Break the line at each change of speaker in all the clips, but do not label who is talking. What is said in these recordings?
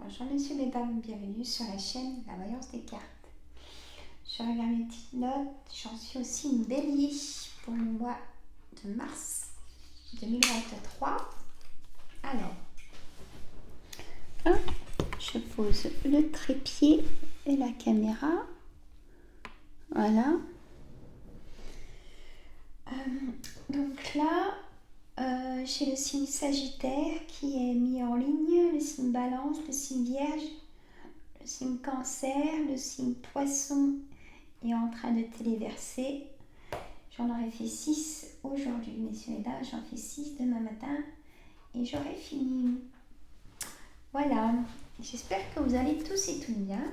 Bonjour messieurs, mesdames, bienvenue sur la chaîne La Voyance des cartes. Je regarde mes petites notes, j'en suis aussi une bélier pour le mois de mars 2023. Alors, je pose le trépied et la caméra. Voilà. Donc là, j'ai le signe Sagittaire qui est mis en ligne, le signe Balance, le signe Vierge, le signe Cancer, le signe Poisson est en train de téléverser. J'en aurais fait 6 aujourd'hui, messieurs et dames. J'en fais 6 demain matin et j'aurai fini. Voilà. J'espère que vous allez tous et toutes bien.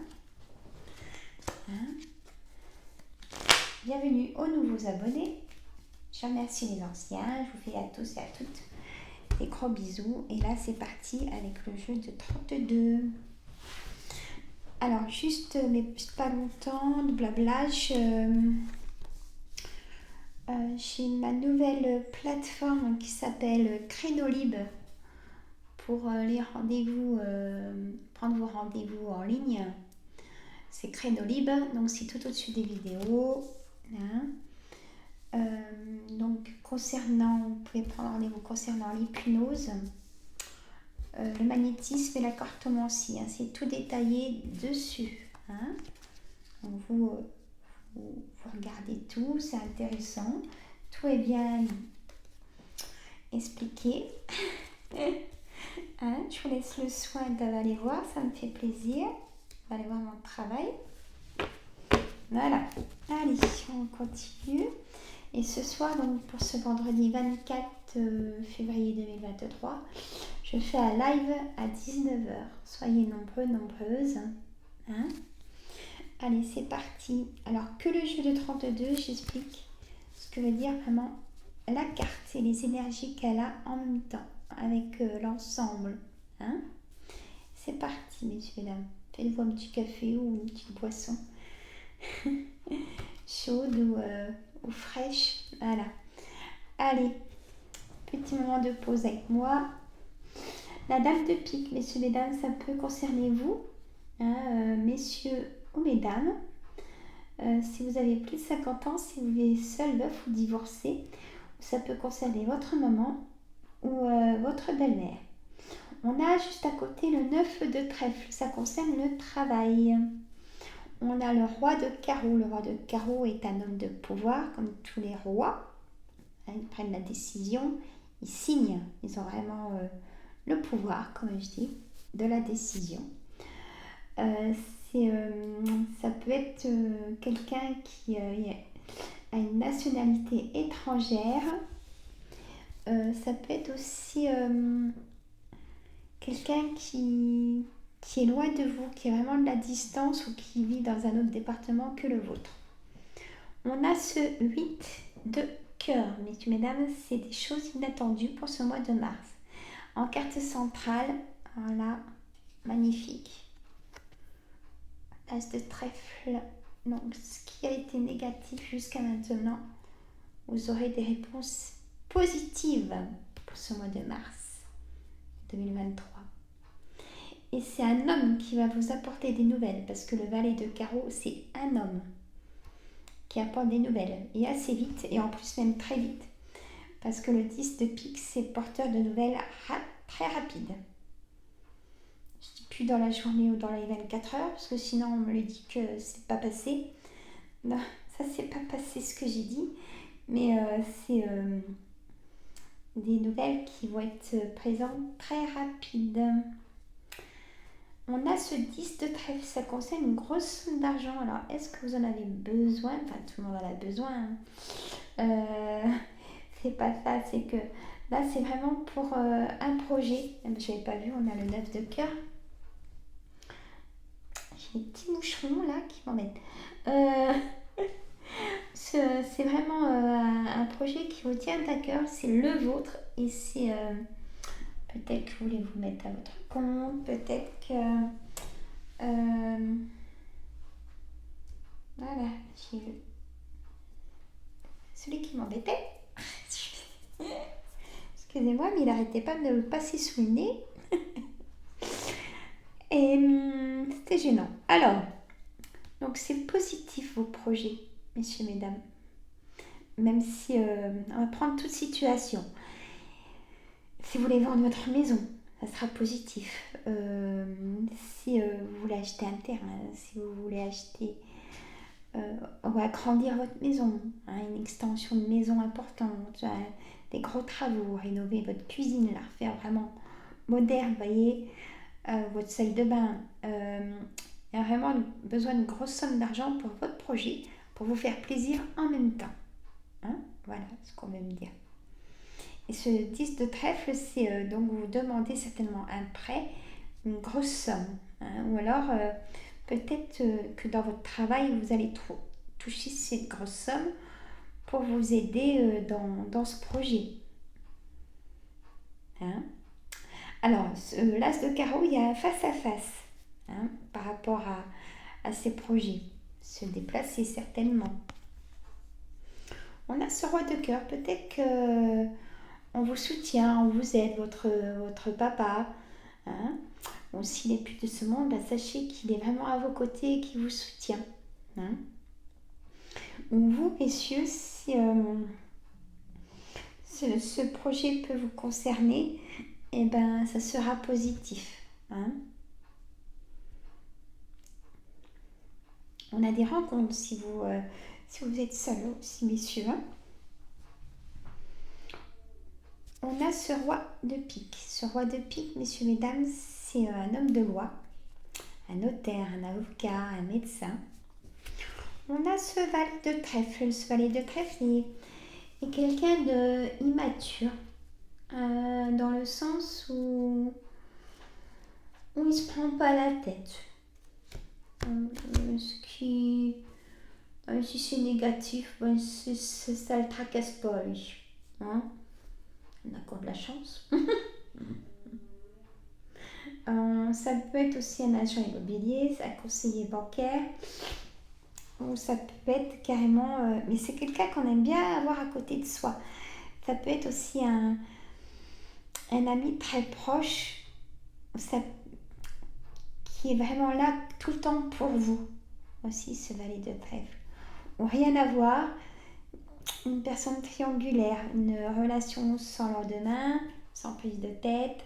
Bienvenue aux nouveaux abonnés. Je remercie les anciens. Je vous fais à tous et à toutes des gros bisous. Et là, c'est parti avec le jeu de 32. Alors, juste, mais pas longtemps, de blabla, j'ai ma nouvelle plateforme qui s'appelle Crénolib pour les rendez-vous, prendre vos rendez-vous en ligne. C'est Crénolib, donc c'est tout au-dessus des vidéos. Donc vous pouvez prendre rendez-vous concernant l'hypnose, le magnétisme et la cartomancie. C'est tout détaillé dessus. Donc vous regardez tout, c'est intéressant. Tout est bien expliqué. Je vous laisse le soin d'aller voir, ça me fait plaisir. On va aller voir mon travail. Voilà. Allez, on continue. Et ce soir, donc pour ce vendredi 24 février 2023, je fais un live à 19h. Soyez nombreux, nombreuses. Allez, c'est parti. Alors, que le jeu de 32, j'explique ce que veut dire vraiment la carte et les énergies qu'elle a en même temps avec l'ensemble. C'est parti, messieurs et dames. Faites-vous un petit café ou une petite boisson chaude ou fraîche. Voilà. Allez, petit moment de pause avec moi. La dame de pique, messieurs, mesdames, ça peut concerner vous, messieurs ou mesdames. Si vous avez plus de 50 ans, si vous êtes seul, veuf ou divorcé, ça peut concerner votre maman ou votre belle-mère. On a juste à côté le 9 de trèfle, ça concerne le travail. On a le roi de carreau. Le roi de carreau est un homme de pouvoir, comme tous les rois. Ils prennent la décision, ils signent. Ils ont vraiment le pouvoir, comme je dis, de la décision. Ça peut être quelqu'un qui a une nationalité étrangère. Ça peut être aussi quelqu'un qui est loin de vous, qui est vraiment de la distance ou qui vit dans un autre département que le vôtre. On a ce 8 de cœur, messieurs, mesdames, c'est des choses inattendues pour ce mois de mars. En carte centrale, voilà, magnifique. As de trèfle, donc ce qui a été négatif jusqu'à maintenant, vous aurez des réponses positives pour ce mois de mars 2023. Et c'est un homme qui va vous apporter des nouvelles, parce que le valet de carreau, c'est un homme qui apporte des nouvelles, et assez vite, et en plus même très vite, parce que le 10 de pique, c'est porteur de nouvelles très rapides. Je dis plus dans la journée ou dans les 24 heures, parce que sinon on me le dit que c'est pas passé. Non, ça c'est pas passé ce que j'ai dit, mais c'est des nouvelles qui vont être présentes très rapides. On a ce 10 de trèfle, ça concerne une grosse somme d'argent. Alors, est-ce que vous en avez besoin? Enfin, tout le monde en a besoin. C'est pas ça, c'est que là, c'est vraiment pour un projet. Je n'avais pas vu, on a le 9 de cœur. J'ai des petits moucherons là qui m'embêtent. C'est vraiment un projet qui vous tient à cœur, c'est le vôtre et c'est peut-être que vous voulez vous mettre à votre compte, peut-être que voilà, j'ai eu celui qui m'embêtait. Excusez-moi, mais il n'arrêtait pas de me le passer sous le nez. Et c'était gênant. Alors, donc c'est positif vos projets, messieurs, mesdames. Même si on va prendre toute situation. Si vous voulez vendre votre maison, ça sera positif. Si vous voulez acheter un terrain, si vous voulez acheter ou agrandir votre maison, hein, une extension de maison importante, des gros travaux, rénover votre cuisine, la refaire vraiment moderne, voyez, votre salle de bain. Il y a vraiment besoin d'une grosse somme d'argent pour votre projet, pour vous faire plaisir en même temps. Hein, voilà ce qu'on veut me dire. Et ce 10 de trèfle, c'est donc vous demandez certainement un prêt, une grosse somme. Hein, ou alors peut-être que dans votre travail, vous allez toucher cette grosse somme pour vous aider dans ce projet. Hein. Alors, l'as de carreau, il y a un face à face par rapport à ces projets. Se déplacer certainement. On a ce roi de cœur. Peut-être que on vous soutient, on vous aide, votre papa. Hein. Bon, s'il n'est plus de ce monde, sachez qu'il est vraiment à vos côtés et qu'il vous soutient. Hein. Ou vous, messieurs, si ce projet peut vous concerner, eh ben, ça sera positif. Hein. On a des rencontres si vous êtes seul aussi, messieurs. Hein. On a ce roi de pique. Ce roi de pique, messieurs, mesdames, c'est un homme de loi, un notaire, un avocat, un médecin. On a ce valet de trèfle. Ce valet de trèfle est quelqu'un d'immature, dans le sens où il ne se prend pas la tête. Si c'est négatif, ben ça ne le tracasse pas, lui. Hein. On accorde la chance. Ça peut être aussi un agent immobilier, un conseiller bancaire, ou ça peut être carrément... mais c'est quelqu'un qu'on aime bien avoir à côté de soi. Ça peut être aussi un ami très proche, qui est vraiment là tout le temps pour vous. Aussi, ce valet de trèfle. Ou rien à voir, une personne triangulaire, une relation sans lendemain, sans prise de tête,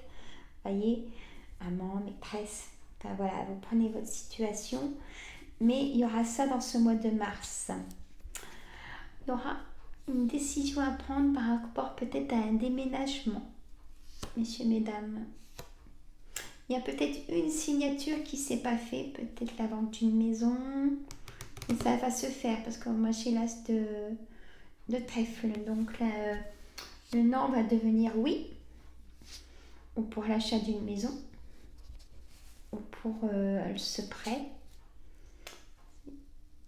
voyez, amant, maîtresse, enfin voilà, vous prenez votre situation, mais il y aura ça dans ce mois de mars. Il y aura une décision à prendre par rapport peut-être à un déménagement, messieurs, mesdames. Il y a peut-être une signature qui ne s'est pas faite, peut-être la vente d'une maison, et ça va se faire, parce que moi j'ai l'as de trèfle, donc là, le non va devenir oui, ou pour l'achat d'une maison, ou pour ce prêt.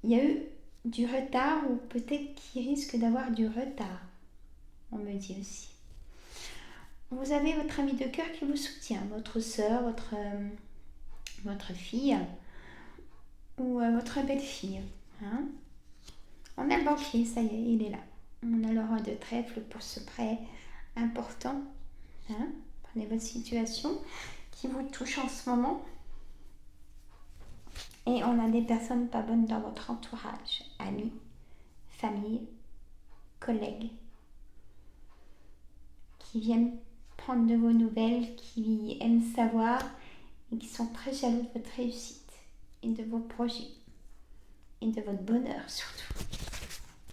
Il y a eu du retard, ou peut-être qu'il risque d'avoir du retard, on me dit aussi. Vous avez votre ami de cœur qui vous soutient, votre soeur, votre fille, ou votre belle-fille. Hein. On a le banquier, ça y est, il est là. On a le roi de trèfle pour ce prêt important. Hein. Prenez votre situation qui vous touche en ce moment. Et on a des personnes pas bonnes dans votre entourage, amis, famille, collègues, qui viennent prendre de vos nouvelles, qui aiment savoir et qui sont très jaloux de votre réussite et de vos projets et de votre bonheur surtout.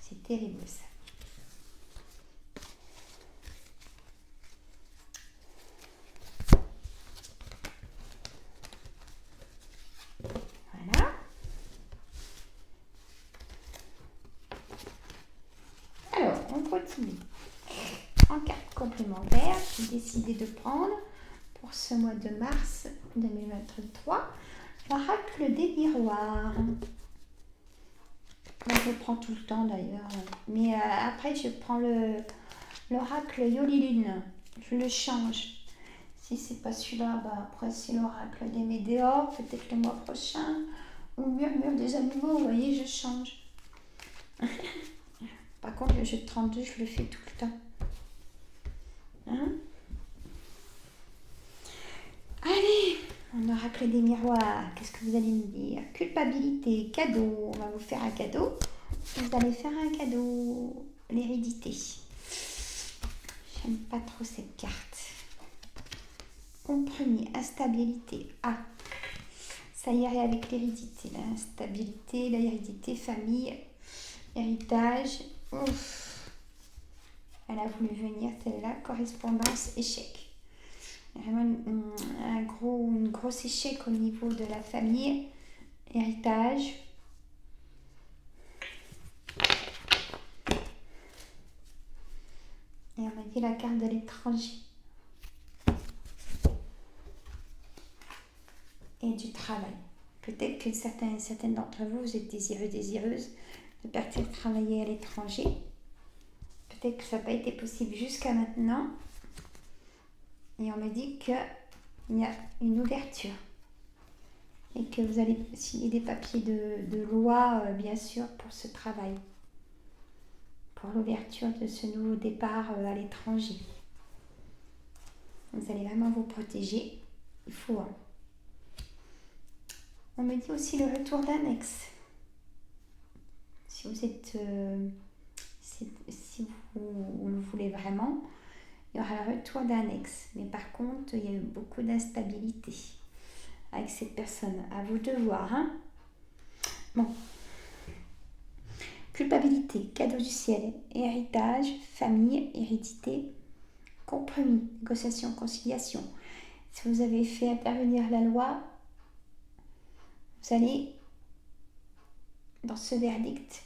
C'est terrible ça. Voilà. Alors, on continue. En carte complémentaire, j'ai décidé de prendre pour ce mois de mars 2023 l'oracle des miroirs. Je le prends tout le temps d'ailleurs, mais après je prends l'oracle Yoli-Lune, je le change. Si c'est pas celui-là, après c'est l'oracle des météores, peut-être le mois prochain, ou le murmure des animaux, vous voyez, je change. Par contre, le jeu de 32, je le fais tout le temps. Hein. Allez, on aura Oracle des miroirs, qu'est-ce que vous allez me dire? Culpabilité, cadeau, on va vous faire un cadeau. Vous allez faire un cadeau, l'hérédité. J'aime pas trop cette carte. Compromis, instabilité. Ah, ça irait avec l'hérédité. L'instabilité, l'hérédité, famille, héritage. Ouf. Elle a voulu venir, celle-là. Correspondance, échec. Vraiment une grosse échec au niveau de la famille, héritage. Et on m'a dit la carte de l'étranger. Et du travail. Peut-être que certaines d'entre vous, vous êtes désireuses de partir travailler à l'étranger. Peut-être que ça n'a pas été possible jusqu'à maintenant. Et on me dit qu'il y a une ouverture. Et que vous allez signer des papiers de loi, bien sûr, pour ce travail. Pour l'ouverture de ce nouveau départ à l'étranger. Vous allez vraiment vous protéger. Il faut. Hein. On me dit aussi le retour d'un ex. Si vous êtes... si vous le voulez vraiment, il y aura le retour d'un ex. Mais par contre, il y a eu beaucoup d'instabilité avec cette personne. À vous de voir. Hein. Bon. Culpabilité, cadeau du ciel, héritage, famille, hérédité, compromis, négociation, conciliation. Si vous avez fait intervenir la loi, vous allez, dans ce verdict,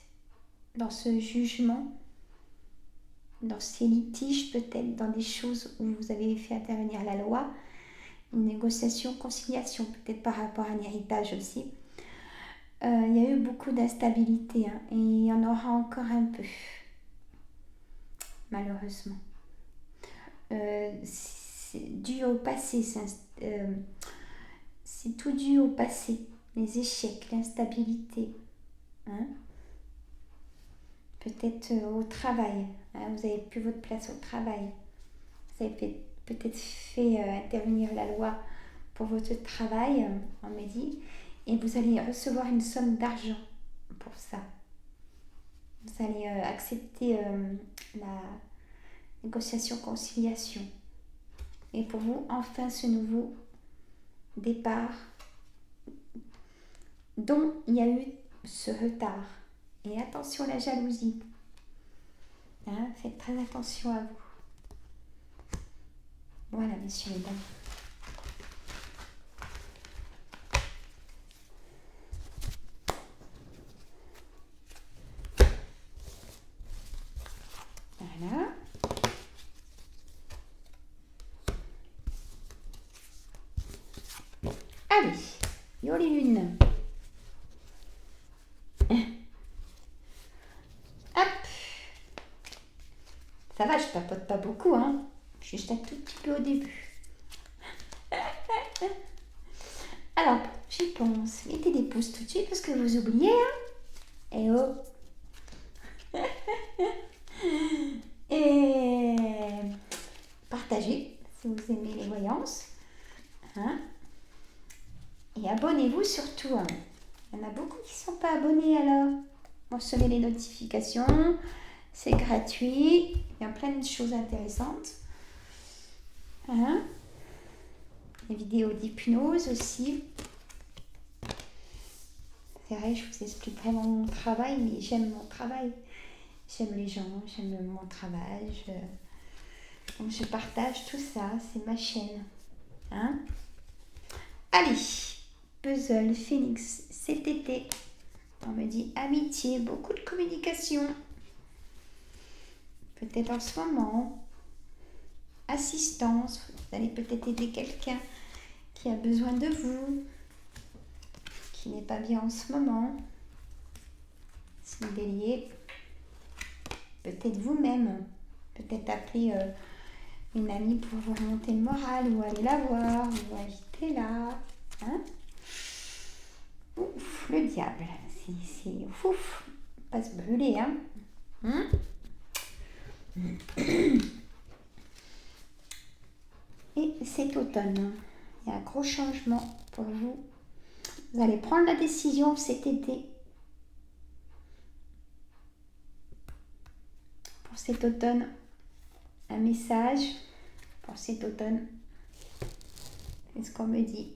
dans ce jugement, dans ces litiges peut-être, dans des choses où vous avez fait intervenir la loi, une négociation, conciliation, peut-être par rapport à un héritage aussi. Il y a eu beaucoup d'instabilité hein, et il y en aura encore un peu, malheureusement. C'est dû au passé, c'est tout dû au passé, les échecs, l'instabilité. Hein. Peut-être au travail, hein, vous n'avez plus votre place au travail. Vous avez peut-être fait intervenir la loi pour votre travail, on m'a dit, et vous allez recevoir une somme d'argent pour ça. Vous allez accepter la négociation-conciliation. Et pour vous, enfin, ce nouveau départ dont il y a eu ce retard. Et attention à la jalousie. Hein, faites très attention à vous. Voilà, messieurs et dames. Voilà. Allez, yo les lunes. Hop. Ça va, je papote pas beaucoup, hein. Juste un tout petit peu au début. Alors, j'y pense. Mettez des pouces tout de suite parce que vous oubliez, hein. Et oh. Et partagez si vous aimez les voyances. Hein. Et abonnez-vous surtout. Hein. Il y en a beaucoup qui ne sont pas abonnés alors. Recevez les notifications. C'est gratuit. Il y a plein de choses intéressantes. Hein. Les vidéos d'hypnose aussi. C'est vrai, je vous explique vraiment mon travail, mais j'aime mon travail. J'aime les gens, j'aime mon travail. Donc je partage tout ça, c'est ma chaîne. Hein. Allez, puzzle, phoenix, cet été. On me dit amitié, beaucoup de communication. Peut-être en ce moment. Assistance, vous allez peut-être aider quelqu'un qui a besoin de vous, qui n'est pas bien en ce moment. C'est le bélier. Peut-être vous-même. Peut-être appeler une amie pour vous remonter le moral, ou aller la voir, ou inviter là. Hein. Ouf, le diable. C'est ouf. Pas se brûler, hein. Et cet automne. Il y a un gros changement pour vous. Vous allez prendre la décision cet été. Pour cet automne, un message pour cet automne. C'est ce qu'on me dit.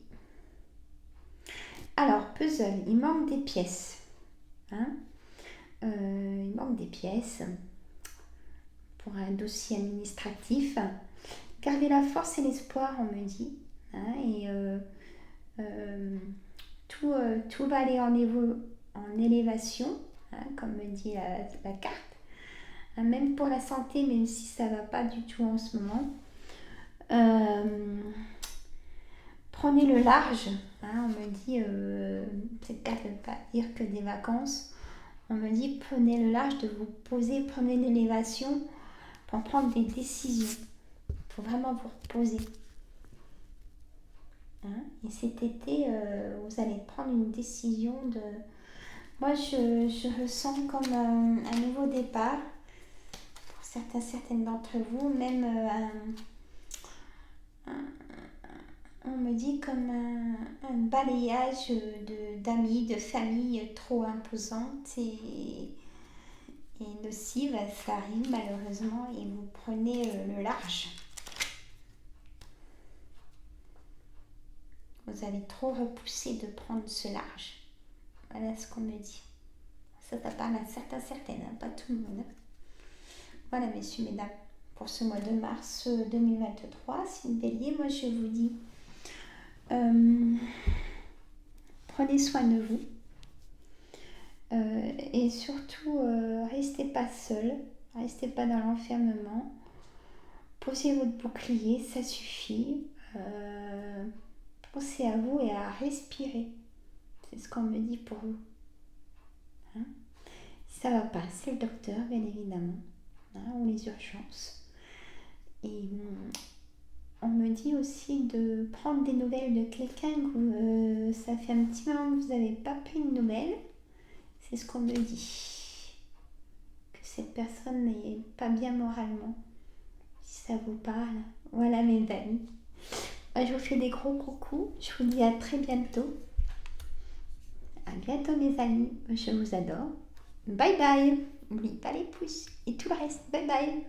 Alors, puzzle, il manque des pièces. Hein, il manque des pièces pour un dossier administratif. Gardez la force et l'espoir, on me dit. Hein, et tout va aller en élévation, hein, comme me dit la carte. Hein, même pour la santé, même si ça ne va pas du tout en ce moment. Prenez le large. Hein, on me dit, cette carte ne veut pas dire que des vacances. On me dit, prenez le large de vous poser, prenez l'élévation pour prendre des décisions. Il faut vraiment vous reposer. Hein, et cet été, vous allez prendre une décision de... Moi, je ressens comme un nouveau départ. Pour certaines d'entre vous, même on me dit comme un balayage d'amis, de famille trop imposantes et nocives. Ça arrive malheureusement et vous prenez le large. Vous allez trop repousser de prendre ce large. Voilà ce qu'on me dit. Ça parle à certaines, hein, pas tout le monde. Voilà, messieurs, mesdames, pour ce mois de mars 2023, c'est une bélier. Moi, je vous dis, prenez soin de vous. Et surtout, restez pas seul. Restez pas dans l'enfermement. Posez votre bouclier, ça suffit. Pensez à vous et à respirer. C'est ce qu'on me dit pour vous. Hein, si ça va pas, c'est le docteur, bien évidemment. Hein, ou les urgences. Et on me dit aussi de prendre des nouvelles de quelqu'un que ça fait un petit moment que vous n'avez pas pris de nouvelles. C'est ce qu'on me dit. Que cette personne n'est pas bien moralement. Si ça vous parle. Voilà mes amis. Je vous fais des gros coucous. Je vous dis à très bientôt. À bientôt mes amis. Je vous adore. Bye bye. N'oubliez pas les pouces et tout le reste. Bye bye.